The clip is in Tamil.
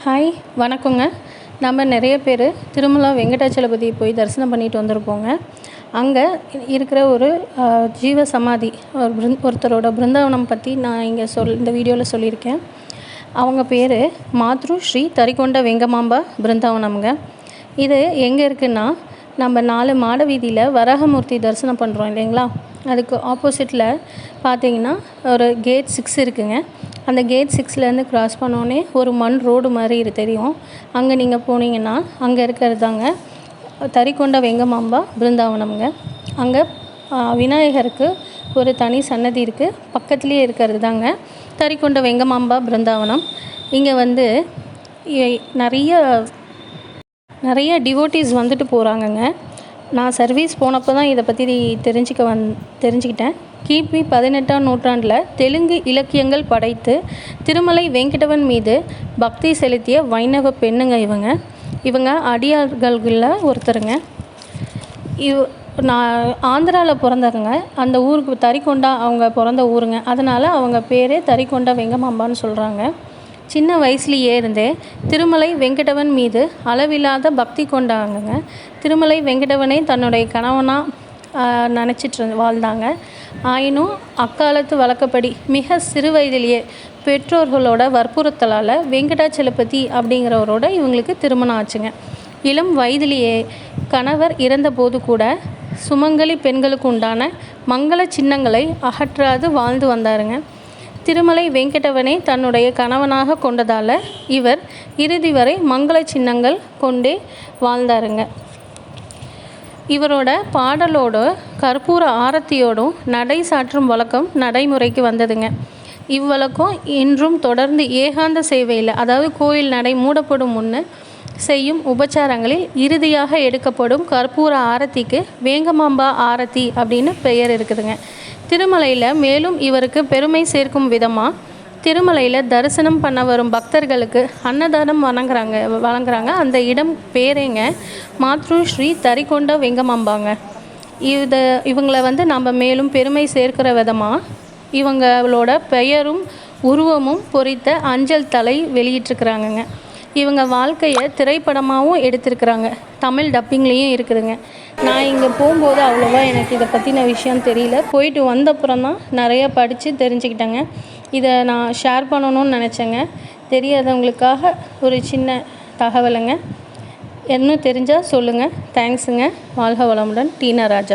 ஹாய் வணக்கங்க. நம்ம நிறைய பேர் திருமலா வெங்கடாச்சலபதி போய் தரிசனம் பண்ணிட்டு வந்திருப்போங்க. அங்கே இருக்கிற ஒரு ஜீவ சமாதி ஒருத்தரோட பிருந்தாவனம் பற்றி நான் இங்கே இந்த வீடியோவில் சொல்லியிருக்கேன். அவங்க பேர் மாத்ரு ஸ்ரீ தரிகொண்ட வெங்கமாம்பா பிருந்தாவனம்ங்க. இது எங்கே இருக்குன்னா, நம்ம 4 மாட வீதியில் வராகமூர்த்தி தரிசனம் பண்ணுறோம் இல்லைங்களா, அதுக்கு ஆப்போசிட்டில் பார்த்தீங்கன்னா ஒரு கேட் 6 இருக்குங்க. அந்த கேட் 6லேருந்து க்ராஸ் பண்ணோன்னே ஒரு மண் ரோடு மாதிரி தெரியும். அங்கே நீங்கள் போனீங்கன்னா அங்கே இருக்கிறது தாங்க தரிகொண்ட வெங்கமாம்பா பிருந்தாவனம்ங்க. அங்கே விநாயகருக்கு ஒரு தனி சன்னதி இருக்குது. பக்கத்துலேயே இருக்கிறது தாங்க தரிகொண்ட வெங்கமாம்பா பிருந்தாவனம். இங்கே வந்து நிறைய டிவோட்டீஸ் வந்துட்டு போகிறாங்கங்க. நான் சர்வீஸ் போனப்போ தான் இதை பற்றி தெரிஞ்சுக்கிட்டேன். கிபி 18ஆம் நூற்றாண்டில் தெலுங்கு இலக்கியங்கள் படைத்து திருமலை வெங்கடவன் மீது பக்தி செலுத்திய வைணவ பெண்ணுங்க இவங்க அடியார்களில் ஒருத்தருங்க. நான் ஆந்திராவில் பிறந்தவங்க. அந்த ஊருக்கு தரிகொண்டா அவங்க பிறந்த ஊருங்க. அதனால் அவங்க பேரே தரிகொண்ட வெங்கமாம்பான்னு சொல்கிறாங்க. சின்ன வயசுலேயே இருந்தே திருமலை வெங்கடவன் மீது அளவில்லாத பக்தி கொண்டாங்கங்க. திருமலை வெங்கடவனை தன்னுடைய கணவனாக நினச்சிட்டு வாழ்ந்தாங்க. ஆயினும் அக்காலத்து வழக்கப்படி மிக சிறு வயதிலேயே பெற்றோர்களோட வற்புறுத்தலால் வெங்கடாச்சலபதி அப்படிங்கிறவரோட இவங்களுக்கு திருமணம் ஆச்சுங்க. இளம் வயதிலேயே கணவர் இறந்தபோது கூட சுமங்கலி பெண்களுக்கு உண்டான மங்கள சின்னங்களை அகற்றாது வாழ்ந்து வந்தாருங்க. திருமலை வெங்கடவனை தன்னுடைய கணவனாக கொண்டதால் இவர் இறுதி வரை மங்கள சின்னங்கள் கொண்டே வாழ்ந்தாருங்க. இவரோட பாடலோட கற்பூர ஆரத்தியோடும் நடை சாற்றும் வழக்கம் நடைமுறைக்கு வந்ததுங்க. இவ்வழக்கம் இன்றும் தொடர்ந்து ஏகாந்த சேவையில், அதாவது கோயில் நடை மூடப்படும் முன்னு செய்யும் உபச்சாரங்களில் இறுதியாக எடுக்கப்படும் கற்பூர ஆரத்திக்கு வேங்கமாம்பா ஆரத்தி அப்படின்னு பெயர் இருக்குதுங்க. திருமலையில் மேலும் இவருக்கு பெருமை சேர்க்கும் விதமாக திருமலையில் தரிசனம் பண்ண வரும் பக்தர்களுக்கு அன்னதானம் வழங்குறாங்க. அந்த இடம் பேரேங்க மாத்ரு ஸ்ரீ தரிகொண்ட வெங்கமாம்பாங்க. இவங்களை வந்து நம்ம மேலும் பெருமை சேர்க்கிற விதமாக இவங்களோட பெயரும் உருவமும் பொறித்த அஞ்சல் தலை வெளியிட்டிருக்கிறாங்கங்க. இவங்க வாழ்க்கையை திரைப்படமாகவும் எடுத்திருக்கிறாங்க. தமிழ் டப்பிங்லேயும் இருக்குதுங்க. நான் இங்கே போகும்போது அவ்வளோவா எனக்கு இதை பற்றின விஷயம் தெரியல. போயிட்டு வந்தப்புறம் தான் நிறையா படித்து தெரிஞ்சுக்கிட்டேங்க. இதை நான் ஷேர் பண்ணணும்னு நினச்சேங்க. தெரியாதவங்களுக்காக ஒரு சின்ன தகவலுங்க. இன்னும் தெரிஞ்சால் சொல்லுங்கள். தேங்க்ஸுங்க. வாழ்க வளமுடன். டீனா ராஜா.